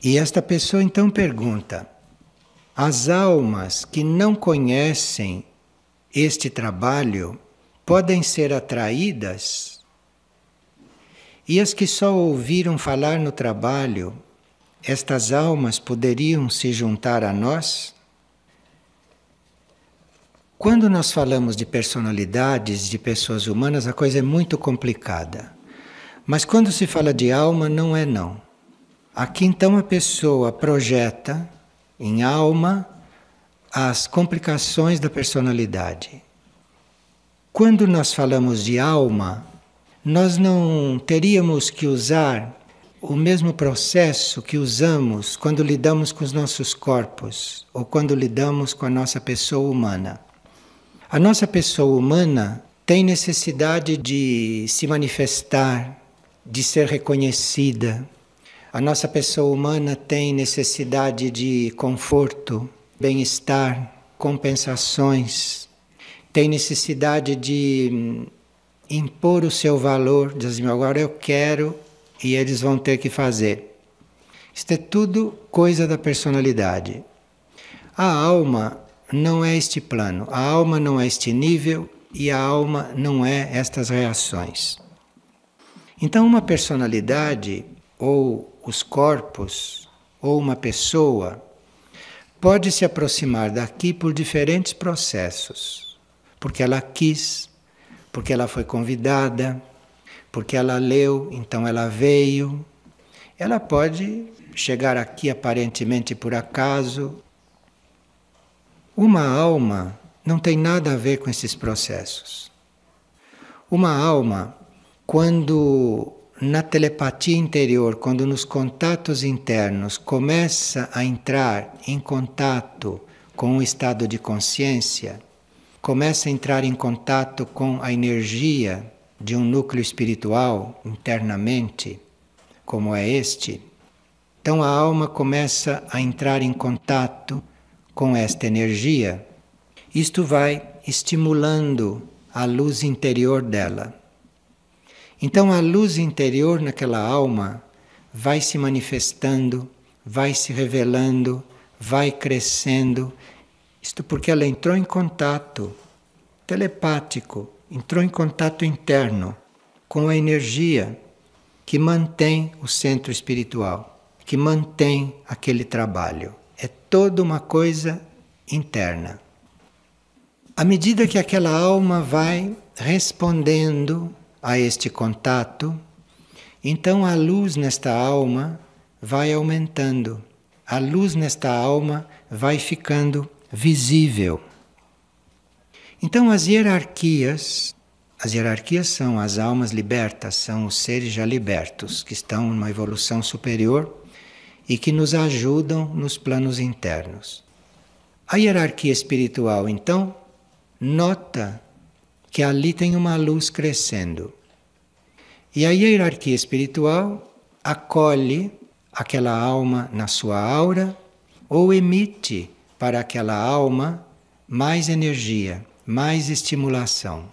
E esta pessoa então pergunta: as almas que não conhecem este trabalho podem ser atraídas? E as que só ouviram falar no trabalho, estas almas poderiam se juntar a nós? Quando nós falamos de personalidades, de pessoas humanas, a coisa é muito complicada. Mas quando se fala de alma, não é não. Aqui então a pessoa projeta em alma as complicações da personalidade. Quando nós falamos de alma, nós não teríamos que usar o mesmo processo que usamos quando lidamos com os nossos corpos ou quando lidamos com a nossa pessoa humana. A nossa pessoa humana tem necessidade de se manifestar, de ser reconhecida. A nossa pessoa humana tem necessidade de conforto, bem-estar, compensações. Tem necessidade de impor o seu valor, dizer assim, agora eu quero e eles vão ter que fazer. Isto é tudo coisa da personalidade. A alma não é este plano, a alma não é este nível e a alma não é estas reações. Então uma personalidade, ou os corpos, ou uma pessoa, pode se aproximar daqui por diferentes processos. Porque ela quis, porque ela foi convidada, porque ela leu, então ela veio. Ela pode chegar aqui aparentemente por acaso. Uma alma não tem nada a ver com esses processos. Uma alma, quando na telepatia interior, quando nos contatos internos começa a entrar em contato com o estado de consciência, começa a entrar em contato com a energia de um núcleo espiritual internamente, como é este, então a alma começa a entrar em contato com esta energia. Isto vai estimulando a luz interior dela. Então a luz interior naquela alma vai se manifestando, vai se revelando, vai crescendo. Isto porque ela entrou em contato telepático, entrou em contato interno com a energia que mantém o centro espiritual, que mantém aquele trabalho. É toda uma coisa interna. À medida que aquela alma vai respondendo a este contato, então a luz nesta alma vai aumentando. A luz nesta alma vai ficando visível. Então as hierarquias são as almas libertas, são os seres já libertos, que estão numa evolução superior e que nos ajudam nos planos internos. A hierarquia espiritual, então, nota que ali tem uma luz crescendo. E a hierarquia espiritual acolhe aquela alma na sua aura ou emite para aquela alma mais energia, mais estimulação.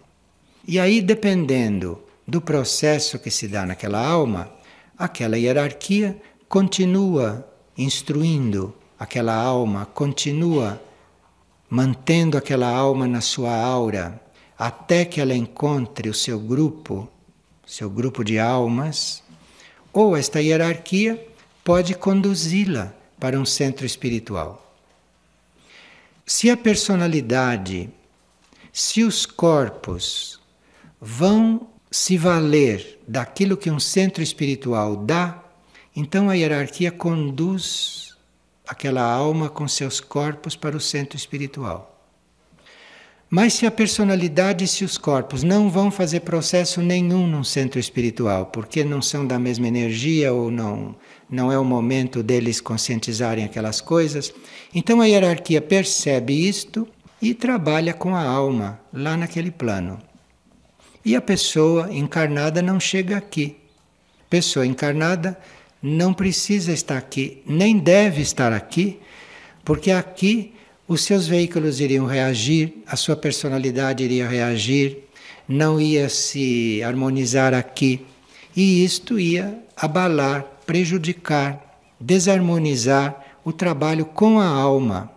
E aí, dependendo do processo que se dá naquela alma, aquela hierarquia continua instruindo aquela alma, continua mantendo aquela alma na sua aura, até que ela encontre o seu grupo de almas, ou esta hierarquia pode conduzi-la para um centro espiritual. Se a personalidade, se os corpos vão se valer daquilo que um centro espiritual dá, então a hierarquia conduz aquela alma com seus corpos para o centro espiritual. Mas se a personalidade e se os corpos não vão fazer processo nenhum num centro espiritual, porque não são da mesma energia ou não é o momento deles conscientizarem aquelas coisas, então a hierarquia percebe isto e trabalha com a alma lá naquele plano. E a pessoa encarnada não chega aqui. Pessoa encarnada não precisa estar aqui, nem deve estar aqui, porque aqui os seus veículos iriam reagir, a sua personalidade iria reagir, não ia se harmonizar aqui, e isto ia abalar, prejudicar desarmonizar o trabalho com a alma.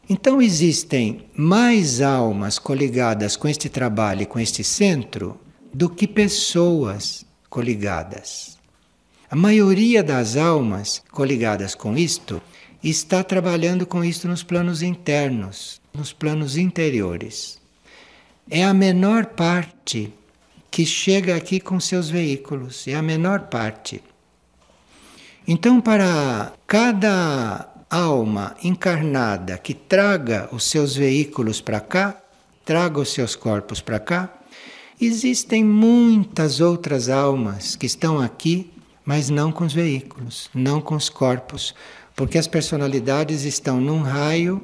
Então existem mais almas coligadas com este trabalho e com este centro do que pessoas coligadas. A maioria das almas coligadas com isto está trabalhando com isto nos planos internos, nos planos interiores. É a menor parte que chega aqui com seus veículos, é a menor parte. Então, para cada alma encarnada que traga os seus veículos para cá, traga os seus corpos para cá, existem muitas outras almas que estão aqui, mas não com os veículos, não com os corpos, porque as personalidades estão num raio,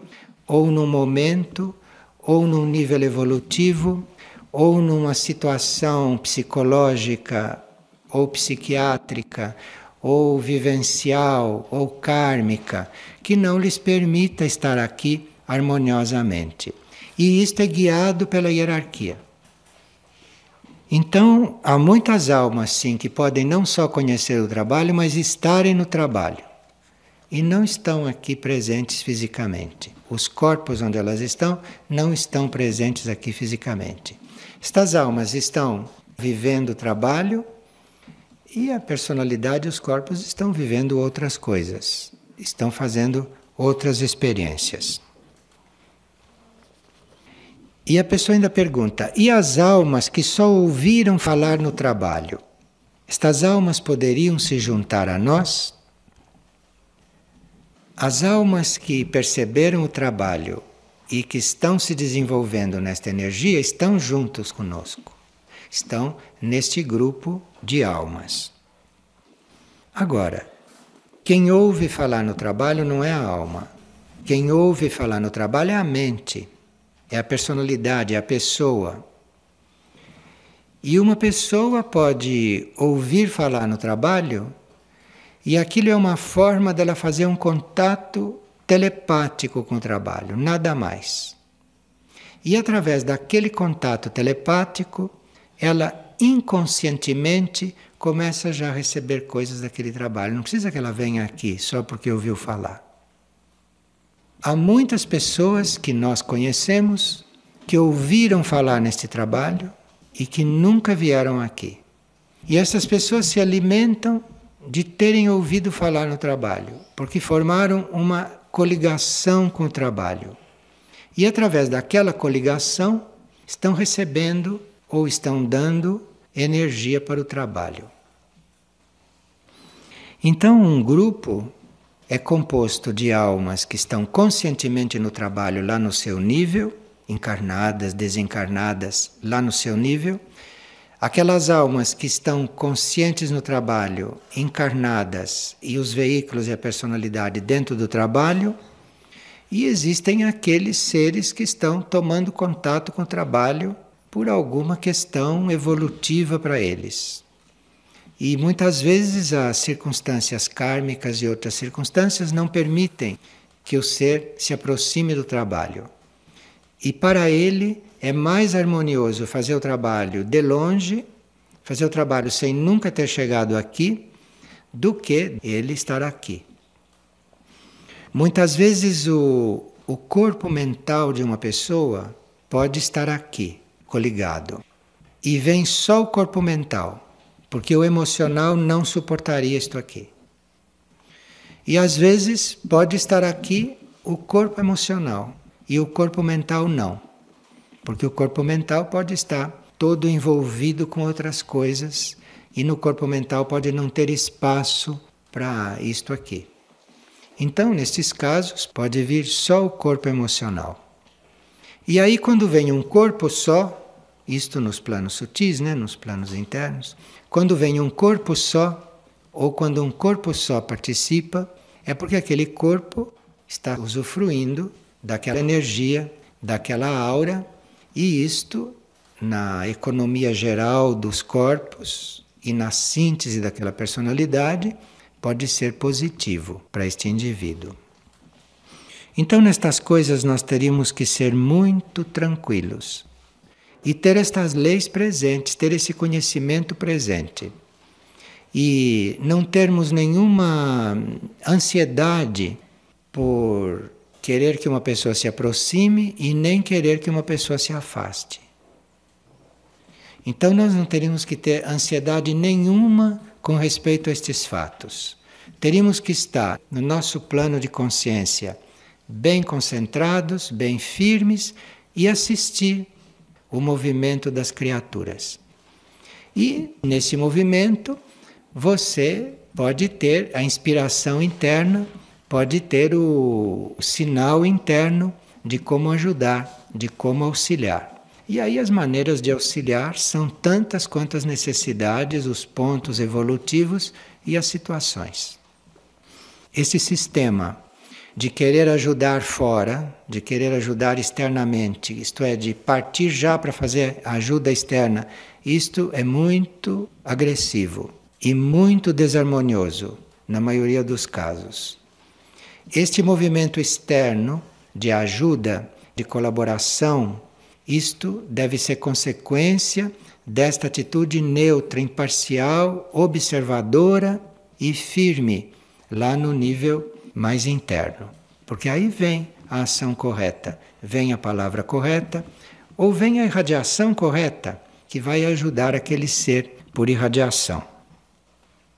ou num momento, ou num nível evolutivo, ou numa situação psicológica ou psiquiátrica, ou vivencial, ou kármica, que não lhes permita estar aqui harmoniosamente. E isto é guiado pela hierarquia. Então, há muitas almas, sim, que podem não só conhecer o trabalho, mas estarem no trabalho. E não estão aqui presentes fisicamente. Os corpos onde elas estão não estão presentes aqui fisicamente. Estas almas estão vivendo o trabalho e a personalidade e os corpos estão vivendo outras coisas. Estão fazendo outras experiências. E a pessoa ainda pergunta, e as almas que só ouviram falar no trabalho? Estas almas poderiam se juntar a nós? As almas que perceberam o trabalho e que estão se desenvolvendo nesta energia estão juntos conosco. Estão neste grupo de almas. Agora, quem ouve falar no trabalho não é a alma. Quem ouve falar no trabalho é a mente, é a personalidade, é a pessoa. E uma pessoa pode ouvir falar no trabalho e aquilo é uma forma dela fazer um contato telepático com o trabalho, nada mais. E através daquele contato telepático, ela inconscientemente começa já a receber coisas daquele trabalho. Não precisa que ela venha aqui só porque ouviu falar. Há muitas pessoas que nós conhecemos que ouviram falar neste trabalho e que nunca vieram aqui. E essas pessoas se alimentam de terem ouvido falar no trabalho, porque formaram uma coligação com o trabalho. E através daquela coligação estão recebendo ou estão dando energia para o trabalho. Então, um grupo é composto de almas que estão conscientemente no trabalho lá no seu nível, encarnadas, desencarnadas, lá no seu nível. Aquelas almas que estão conscientes no trabalho, encarnadas, e os veículos e a personalidade dentro do trabalho. E existem aqueles seres que estão tomando contato com o trabalho por alguma questão evolutiva para eles. E muitas vezes as circunstâncias kármicas e outras circunstâncias não permitem que o ser se aproxime do trabalho. E para ele é mais harmonioso fazer o trabalho de longe, fazer o trabalho sem nunca ter chegado aqui, do que ele estar aqui. Muitas vezes o corpo mental de uma pessoa pode estar aqui, coligado. E vem só o corpo mental, porque o emocional não suportaria isto aqui. E às vezes pode estar aqui o corpo emocional e o corpo mental não. Porque o corpo mental pode estar todo envolvido com outras coisas e no corpo mental pode não ter espaço para isto aqui. Então, nestes casos, pode vir só o corpo emocional. E aí, quando vem um corpo só, isto nos planos sutis, nos planos internos, quando vem um corpo só, ou quando um corpo só participa, é porque aquele corpo está usufruindo daquela energia, daquela aura, e isto, na economia geral dos corpos e na síntese daquela personalidade, pode ser positivo para este indivíduo. Então, nestas coisas, nós teríamos que ser muito tranquilos e ter estas leis presentes, ter esse conhecimento presente. e não termos nenhuma ansiedade por querer que uma pessoa se aproxime e nem querer que uma pessoa se afaste. Então nós não teríamos que ter ansiedade nenhuma com respeito a estes fatos. Teríamos que estar no nosso plano de consciência bem concentrados, bem firmes e assistir o movimento das criaturas. E nesse movimento você pode ter a inspiração interna, pode ter o sinal interno de como ajudar, de como auxiliar. E aí as maneiras de auxiliar são tantas quanto as necessidades, os pontos evolutivos e as situações. Esse sistema de querer ajudar fora, de querer ajudar externamente, isto é, de partir já para fazer ajuda externa, isto é muito agressivo e muito desarmonioso, na maioria dos casos. Este movimento externo de ajuda, de colaboração, isto deve ser consequência desta atitude neutra, imparcial, observadora e firme, lá no nível mais interno. Porque aí vem a ação correta, vem a palavra correta, ou vem a irradiação correta, que vai ajudar aquele ser por irradiação.